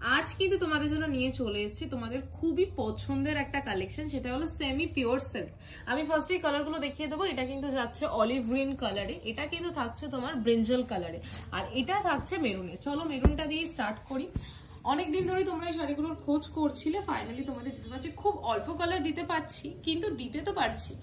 আজ কিন্তু তোমাদের জন্য নিয়ে চলে এসেছি তোমাদের খুবই পছন্দের একটা কালেকশন, সেটা হলো সেমি পিওর সিল্ক। আমি ফার্স্টে কালারগুলো দেখিয়ে দেবো। এটা কিন্তু যাচ্ছে অলিভ গ্রিন কালারে, এটা কিন্তু থাকছে তোমার ব্রিঞ্জল কালারে, আর এটা থাকছে মেরুনে। চলো মেরুনটা দিয়ে স্টার্ট করি। অনেকদিন ধরে তোমরা এই শাড়িগুলোর খোঁজ করছিলে, ফাইনালি তোমাদের দিতে পারছি। খুব অল্প কালার দিতে পারছি, কিন্তু দিতে তো পারছি।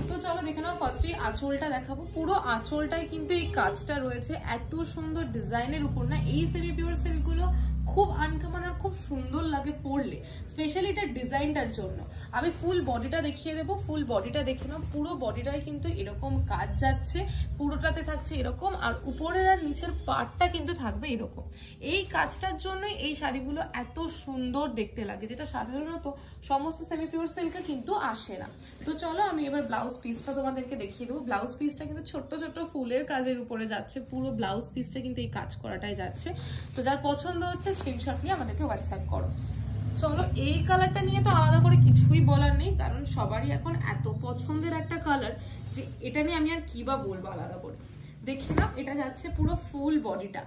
তো চলো দেখে নাও। ফার্স্টে আঁচলটা দেখাবো। পুরো আঁচলটায় কিন্তু এই কাজটা রয়েছে, এত সুন্দর ডিজাইনের উপর না। এই সেমি পিওর সিল্কগুলো খুব আনকমন আর খুব সুন্দর লাগে পরলে, স্পেশালি এটা ডিজাইনটার জন্য। আমি ফুল বডিটা দেখিয়ে দেবো। ফুল বডিটা দেখে নাও। পুরো বডিটায় কিন্তু এরকম কাজ যাচ্ছে, পুরোটাতে থাকছে এরকম, আর উপরের আর নিচের পার্টটা কিন্তু থাকবে এরকম। এই কাজটার জন্যই এই শাড়িগুলো এত সুন্দর দেখতে লাগে, যেটা সাধারণত সমস্ত সেমি পিওর সিল্কে কিন্তু আসে না। তো চলো আমি এবার ব্লাউজ পিসটা তোমাদেরকে দেখিয়ে দেবো। ব্লাউজ পিসটা কিন্তু ছোট্ট ছোট্ট ফুলের কাজের উপরে যাচ্ছে, পুরো ব্লাউজ পিসটা কিন্তু এই কাজ করাটাই যাচ্ছে। তো যার পছন্দ হচ্ছে স্ক্রিনশট নিয়ে আমাদেরকে হোয়াটসঅ্যাপ করো। চলো এই কালারটা নিয়ে তো আলাদা করে কিছুই বলার নেই, কারণ সবারই এখন এত পছন্দের একটা কালার যে এটা নিয়ে আমি আর কি বা বলবো আলাদা করে। দেখে নাও, এটা যাচ্ছে পুরো ফুল বডিটা।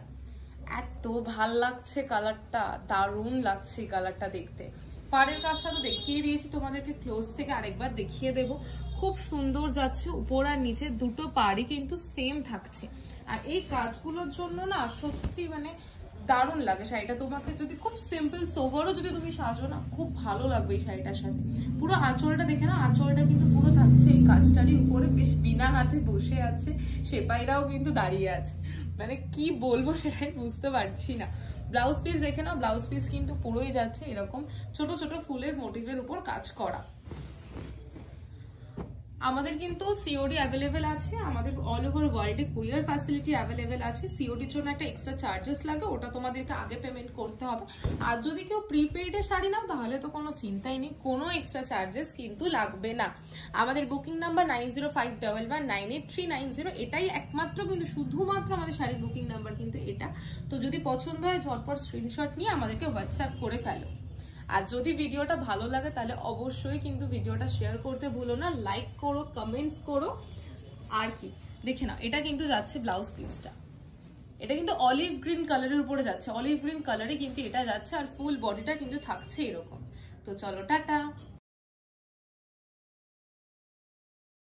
এত ভাল লাগছে কালারটা, দারুণ লাগছে এই কালারটা দেখতে। পাড়ের কাজটা তো দেখিয়ে দিয়েছি তোমাদেরকে, ক্লোজ থেকে আরেকবার দেখিয়ে দেব। খুব সুন্দর যাচ্ছে, উপর আর নিচে দুটো পাড়ই কিন্তু সেম থাকছে। আর এই কাজগুলোর জন্য না সত্যি মানে দারুণ লাগে শাড়িটা। তোমাকে যদি খুব সিম্পল সোভারও যদি তুমি সাজো না, খুব ভালো লাগবে এই শাড়িটার সাথে। পুরো আঁচলটা দেখে না, আঁচলটা কিন্তু পুরো থাকছে এই কাজটারই উপরে, বেশ বিনা হাতে বসে আছে, সেপাইরাও কিন্তু দাঁড়িয়ে আছে। মানে কি বলবো সেটাই বুঝতে পারছি না। ব্লাউজ পিস দেখে নাও। ব্লাউজ পিস কিন্তু পুরোই যাচ্ছে এরকম ছোট ছোট ফুলের মোটিভের উপর কাজ করা। আমাদের কিন্তু সিওডি অ্যাভেলেবেল আছে, আমাদের অল ওভার ওয়ার্ল্ডে কুরিয়ার ফ্যাসিলিটি অ্যাভেলেবেল আছে। সিওডির জন্য একটা এক্সট্রা চার্জেস লাগে, ওটা তোমাদেরকে আগে পেমেন্ট করতে হবে। আর যদি কেউ প্রিপেইডে শাড়ি নাও তাহলে তো কোনো চিন্তাই নেই, কোনো এক্সট্রা চার্জেস কিন্তু লাগবে না। আমাদের বুকিং নাম্বার 9051198390, এটাই একমাত্র কিন্তু শুধুমাত্র আমাদের শাড়ির বুকিং নাম্বার কিন্তু এটা। তো যদি পছন্দ হয় ঝটপট স্ক্রিনশট নিয়ে আমাদেরকে হোয়াটসঅ্যাপ করে ফেলো। আর যদি ভিডিওটা ভালো লাগে তাহলে অবশ্যই কিন্তু ভিডিওটা শেয়ার করতে ভুলো না, লাইক করো, কমেন্টস করো। আর কি দেখে নাও, এটা কিন্তু যাচ্ছে ব্লাউজ পিসটা। এটা কিন্তু অলিভ গ্রিন কালারের উপরে যাচ্ছে, অলিভ গ্রিন কালারে কিন্তু এটা যাচ্ছে, আর ফুল বডিটা কিন্তু থাকছে এরকম। তো চলো টাটা।